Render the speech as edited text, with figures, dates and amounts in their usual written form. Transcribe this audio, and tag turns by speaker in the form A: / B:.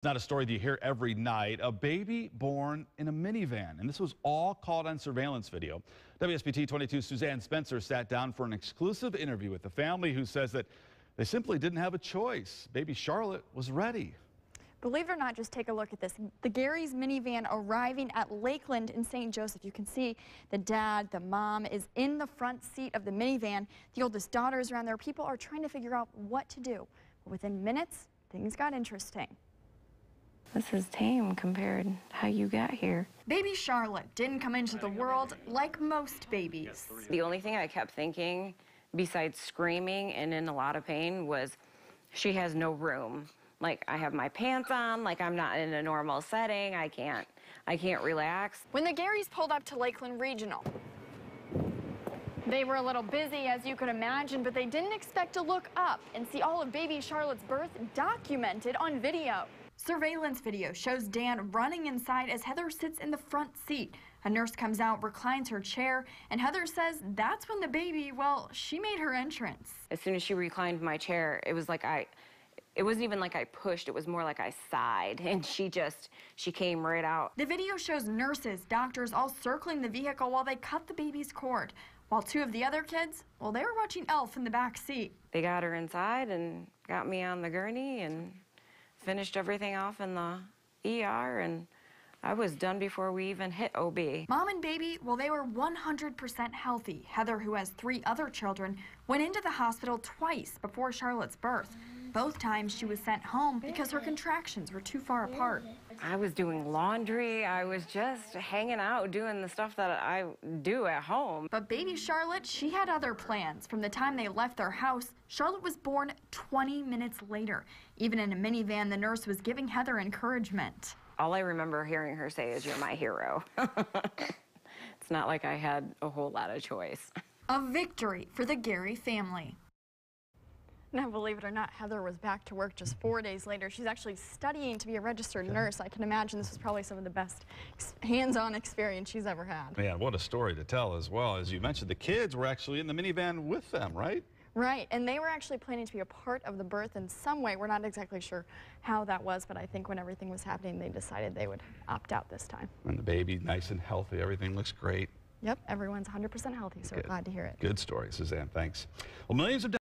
A: Not a story that you hear every night. A baby born in a minivan, and this was all caught on surveillance video. WSBT-22's Suzanne Spencer sat down for an exclusive interview with the family who says that they simply didn't have a choice. Baby Charlotte was ready.
B: Believe it or not, just take a look at this. The Gary's minivan arriving at Lakeland in St. Joseph. You can see the dad, the mom is in the front seat of the minivan. The oldest daughter is around there. People are trying to figure out what to do. But within minutes, things got interesting.
C: This is tame compared to how you got here.
B: Baby Charlotte didn't come into the world like most babies.
C: The only thing I kept thinking, besides screaming and in a lot of pain, was she has no room. Like, I have my pants on, like I'm not in a normal setting, I can't relax.
B: When the Garys pulled up to Lakeland Regional, they were a little busy, as you could imagine, but they didn't expect to look up and see all of baby Charlotte's birth documented on video. Surveillance video shows Dan running inside as Heather sits in the front seat. A nurse comes out, reclines her chair, and Heather says that's when the baby, well, she made her entrance.
C: As soon as she reclined my chair, it was like it wasn't even like I pushed, it was more like I sighed, and she came right out.
B: The video shows nurses, doctors all circling the vehicle while they cut the baby's cord. While two of the other kids, well, they were watching Elf in the back seat.
C: They got her inside and got me on the gurney and finished everything off in the ER, and I was done before we even hit OB.
B: Mom and baby, well, they were 100% healthy. Heather, who has 3 other children, went into the hospital twice before Charlotte's birth. Both times she was sent home because her contractions were too far apart.
C: I was doing laundry. I was just hanging out, doing the stuff that I do at home.
B: But baby Charlotte, she had other plans. From the time they left their house, Charlotte was born 20 minutes later. Even in a minivan, the nurse was giving Heather encouragement.
C: All I remember hearing her say is, "You're my hero." It's not like I had a whole lot of choice.
B: A victory for the Gary family. Now, believe it or not, Heather was back to work just 4 days later. She's actually studying to be a registered nurse. I can imagine this was probably some of the best hands-on experience she's ever had.
A: Yeah, what a story to tell as well. As you mentioned, the kids were actually in the minivan with them, right?
B: Right, and they were actually planning to be a part of the birth in some way. We're not exactly sure how that was, but I think when everything was happening, they decided they would opt out this time.
A: And the baby, nice and healthy. Everything looks great.
B: Yep, everyone's 100% healthy, so we're glad to hear it.
A: Good story, Suzanne. Thanks. Well, millions of